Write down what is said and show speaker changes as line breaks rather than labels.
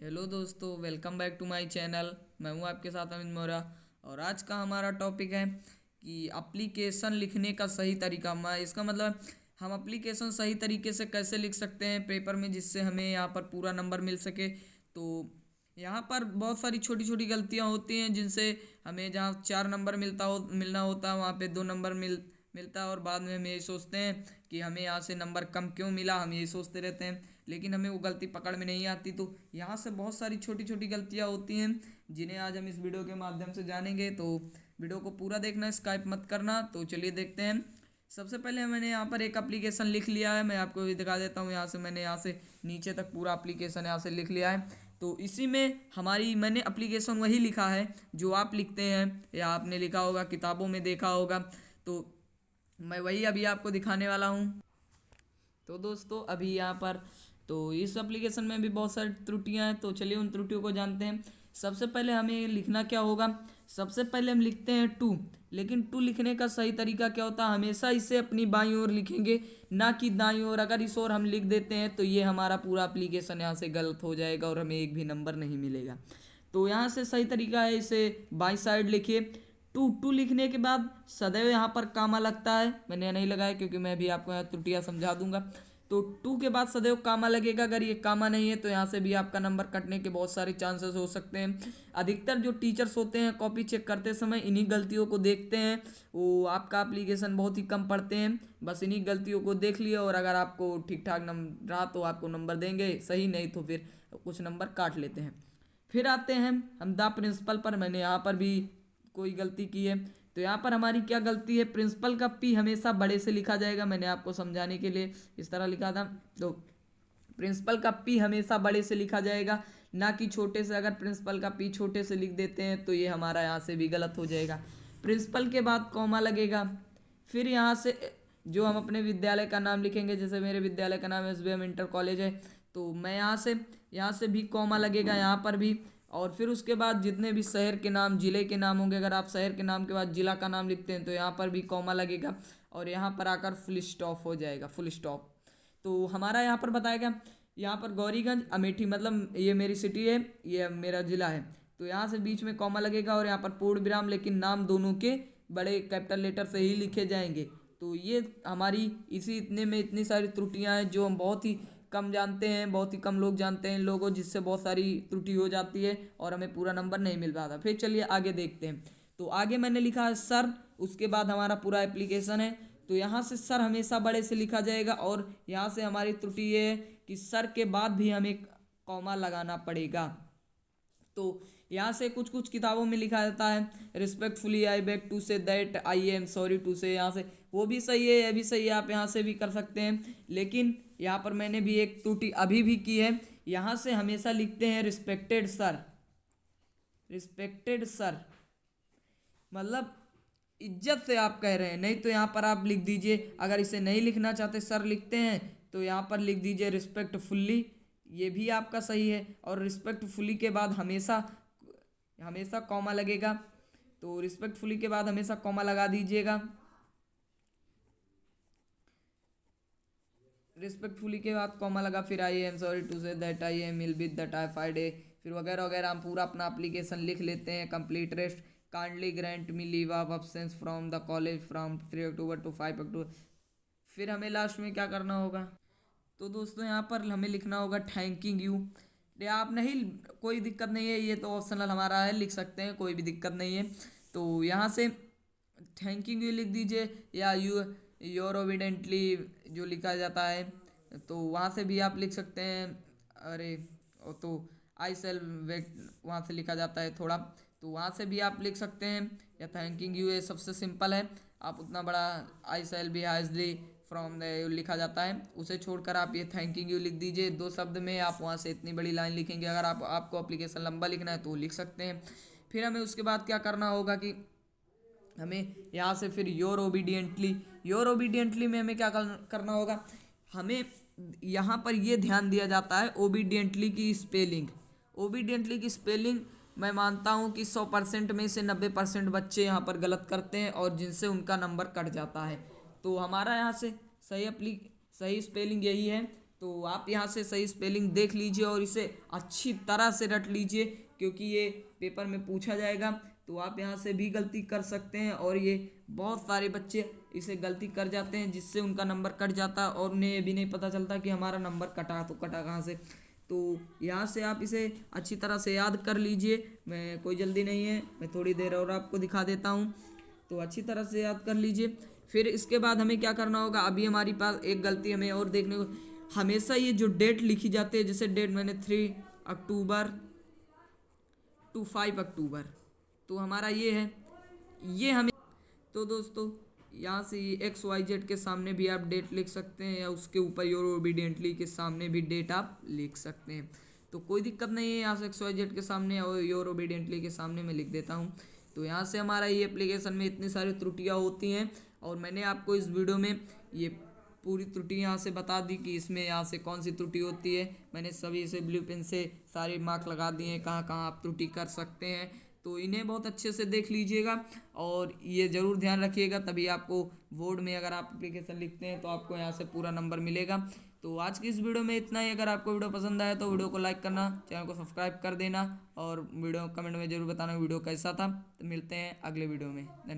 Hello दोस्तों, welcome back to my channel. मैं हूं आपके साथ अमित मोरा। और आज का हमारा टॉपिक है कि एप्लीकेशन लिखने का सही तरीका। मैं इसका मतलब हम एप्लीकेशन सही तरीके से कैसे लिख सकते हैं पेपर में, जिससे हमें यहाँ पर पूरा नंबर मिल सके। तो यहाँ पर बहुत सारी छोटी छोटी गलतियाँ होती हैं जिनसे हमें जहाँ 4 नंबर मिलना होता है वहाँ पे 2 नंबर मिलता है। और बाद में हम यही सोचते हैं कि हमें यहाँ से नंबर कम क्यों मिला, हम यही सोचते रहते हैं, लेकिन हमें वो गलती पकड़ में नहीं आती। तो यहाँ से बहुत सारी छोटी छोटी गलतियाँ होती हैं जिन्हें आज हम इस वीडियो के माध्यम से जानेंगे। तो वीडियो को पूरा देखना, स्किप मत करना। तो चलिए देखते हैं। सबसे पहले मैंने यहाँ पर एक एप्लीकेशन लिख लिया है, मैं आपको भी दिखा देता हूँ। मैंने यहाँ से नीचे तक पूरा एप्लीकेशन यहाँ से लिख लिया है। तो इसी में मैंने एप्लीकेशन वही लिखा है जो आप लिखते हैं या आपने लिखा होगा, किताबों में देखा होगा। तो मैं वही अभी आपको दिखाने वाला हूँ। तो दोस्तों अभी यहाँ पर इस एप्लीकेशन में भी बहुत सारी त्रुटियां हैं। तो चलिए उन त्रुटियों को जानते हैं। सबसे पहले हमें लिखना क्या होगा, सबसे पहले हम लिखते हैं टू। लेकिन टू लिखने का सही तरीका क्या होता है, हमेशा इसे अपनी बाईं ओर लिखेंगे, ना कि दाईं ओर। अगर इस ओर हम लिख देते हैं तो ये हमारा पूरा एप्लीकेशन यहाँ से गलत हो जाएगा और हमें एक भी नंबर नहीं मिलेगा। तो यहाँ से सही तरीका है, इसे बाईं साइड लिखिए। टू टू लिखने के बाद सदैव यहाँ पर कामा लगता है। मैंने नहीं लगाया क्योंकि मैं भी आपको यहाँ त्रुटियाँ समझा दूंगा। तो टू के बाद सदैव कामा लगेगा। अगर ये कामा नहीं है तो यहाँ से भी आपका नंबर कटने के बहुत सारे चांसेस हो सकते हैं। अधिकतर जो टीचर्स होते हैं कॉपी चेक करते समय इन्हीं गलतियों को देखते हैं। वो आपका एप्लीकेशन बहुत ही कम पढ़ते हैं, बस इन्हीं गलतियों को देख लिया और अगर आपको ठीक ठाक नंबर रहा तो आपको नंबर देंगे, सही नहीं तो फिर कुछ नंबर काट लेते हैं। फिर आते हैं हम द प्रिंसिपल पर। मैंने यहाँ पर भी कोई गलती की है। तो यहाँ पर हमारी क्या गलती है, प्रिंसिपल का पी हमेशा बड़े से लिखा जाएगा। मैंने आपको समझाने के लिए इस तरह लिखा था। तो प्रिंसिपल का पी हमेशा बड़े से लिखा जाएगा, ना कि छोटे से। अगर प्रिंसिपल का पी छोटे से लिख देते हैं तो ये हमारा यहाँ से भी गलत हो जाएगा। प्रिंसिपल के बाद कॉमा लगेगा। फिर यहाँ से जो हम अपने विद्यालय का नाम लिखेंगे, जैसे मेरे विद्यालय का नाम SBM इंटर कॉलेज है, तो मैं यहाँ से भी कॉमा लगेगा यहाँ पर भी। और फिर उसके बाद जितने भी शहर के नाम, ज़िले के नाम होंगे, अगर आप शहर के नाम के बाद ज़िला का नाम लिखते हैं तो यहाँ पर भी कॉमा लगेगा और यहाँ पर आकर फुल स्टॉप हो जाएगा, फुल स्टॉप। तो हमारा यहाँ पर बताएगा, यहाँ पर गौरीगंज अमेठी, मतलब ये मेरी सिटी है, ये मेरा ज़िला है। तो यहाँ से बीच में कॉमा लगेगा और यहाँ पर पूर्ण विराम, लेकिन नाम दोनों के बड़े कैपिटल लेटर से ही लिखे जाएंगे। तो ये हमारी इतने में इतनी सारी त्रुटियाँ हैं जो हम बहुत ही कम जानते हैं, बहुत ही कम लोग जानते हैं इन लोगों, जिससे बहुत सारी त्रुटि हो जाती है और हमें पूरा नंबर नहीं मिल पाता। फिर चलिए आगे देखते हैं। तो आगे मैंने लिखा है सर, उसके बाद हमारा पूरा एप्लीकेशन है। तो यहाँ से सर हमेशा बड़े से लिखा जाएगा और यहाँ से हमारी त्रुटि ये है कि सर के बाद भी हमें कॉमा लगाना पड़ेगा। तो यहाँ से कुछ कुछ किताबों में लिखा जाता है respectfully I beg to say that I am sorry to say, यहाँ से वो भी सही है, यह भी सही है, आप यहाँ से भी कर सकते हैं। लेकिन यहाँ पर मैंने भी एक त्रुटि अभी भी की है। यहाँ से हमेशा लिखते हैं रिस्पेक्टेड सर, रिस्पेक्टेड सर, मतलब इज्जत से आप कह रहे हैं। नहीं तो यहाँ पर आप लिख दीजिए, अगर इसे नहीं लिखना चाहते सर लिखते हैं तो यहाँ पर लिख दीजिए रिस्पेक्टफुल्ली, ये भी आपका सही है। और रिस्पेक्टफुली के बाद हमेशा हमेशा कॉमा लगेगा। तो रिस्पेक्टफुली के बाद हमेशा कॉमा लगा दीजिएगा। रिस्पेक्टफुली के बाद कॉमा लगा, फिर I am sorry to say that I am ill with the typhoid है, फिर वगैरह वगैरह। हम पूरा अपना एप्लीकेशन लिख लेते हैं। Complete rest, kindly grant me leave of absence from the college from 3 October to 5 October. फिर हमें लास्ट में क्या करना होगा, तो दोस्तों यहाँ पर हमें लिखना होगा थैंकिंग यू। ये आप नहीं, कोई दिक्कत नहीं है, ये तो ऑप्शनल हमारा है, लिख सकते हैं, कोई भी दिक्कत नहीं है। तो यहाँ से थैंकिंग यू लिख दीजिए, या योर ओबिडेंटली जो लिखा जाता है, तो वहाँ से भी आप लिख सकते हैं। अरे तो आई सेल वेट वहाँ से लिखा जाता है थोड़ा, तो वहाँ से भी आप लिख सकते हैं। या थैंकिंग यू, ये सबसे सिंपल है। आप उतना बड़ा आई सेल भी हाइजली फ्रॉम द लिखा जाता है, उसे छोड़कर आप ये थैंकिंग यू लिख दीजिए 2 शब्द में। आप वहाँ से इतनी बड़ी लाइन लिखेंगे। अगर आपको एप्लीकेशन लंबा लिखना है तो लिख सकते हैं। फिर हमें उसके बाद क्या करना होगा कि हमें यहाँ से फिर योर ओबीडियंटली में हमें क्या करना होगा, हमें यहाँ पर ये ध्यान दिया जाता है ओबीडियंटली की स्पेलिंग। ओबीडियंटली की स्पेलिंग मैं मानता हूँ कि 100% में से 90% बच्चे यहाँ पर गलत करते हैं और जिनसे उनका नंबर कट जाता है। तो हमारा यहाँ से सही स्पेलिंग यही है तो आप यहाँ से सही स्पेलिंग देख लीजिए और इसे अच्छी तरह से रट लीजिए, क्योंकि ये पेपर में पूछा जाएगा। तो आप यहाँ से भी गलती कर सकते हैं, और ये बहुत सारे बच्चे इसे गलती कर जाते हैं, जिससे उनका नंबर कट जाता है और उन्हें ये भी नहीं पता चलता कि हमारा नंबर कटा तो कटा कहाँ से। तो यहाँ से आप इसे अच्छी तरह से याद कर लीजिए। मैं कोई जल्दी नहीं है, मैं थोड़ी देर और आपको दिखा देता हूँ। तो अच्छी तरह से याद कर लीजिए। फिर इसके बाद हमें क्या करना होगा, अभी हमारी पास एक गलती हमें और देखने को, हमेशा ये जो डेट लिखी जाती है, जैसे डेट मैंने 3 अक्टूबर टू 5 अक्टूबर, तो हमारा ये है, ये हमें, तो दोस्तों यहाँ से एक्स वाई जेड के सामने भी आप डेट लिख सकते हैं, या उसके ऊपर योर ओबीडियंटली के सामने भी डेट आप लिख सकते हैं। तो कोई दिक्कत नहीं है, यहाँ से एक्स वाई जेड के सामने और योर ओबीडियंटली के सामने मैं लिख देता हूँ। तो यहाँ से हमारा ये एप्लीकेशन में इतनी सारी त्रुटियाँ होती हैं, और मैंने आपको इस वीडियो में ये पूरी त्रुटि यहाँ से बता दी कि इसमें यहाँ से कौन सी त्रुटि होती है। मैंने सभी इसे ब्लू पेन से सारे मार्क लगा दिए हैं, कहाँ कहाँ आप त्रुटि कर सकते हैं। तो इन्हें बहुत अच्छे से देख लीजिएगा, और ये ज़रूर ध्यान रखिएगा, तभी आपको बोर्ड में अगर आप एप्लीकेशन लिखते हैं तो आपको यहाँ से पूरा नंबर मिलेगा। तो आज की इस वीडियो में इतना ही। अगर आपको वीडियो पसंद आया तो वीडियो को लाइक करना, चैनल को सब्सक्राइब कर देना, और वीडियो कमेंट में ज़रूर बताना वीडियो कैसा था। तो मिलते हैं अगले वीडियो में। धन्यवाद।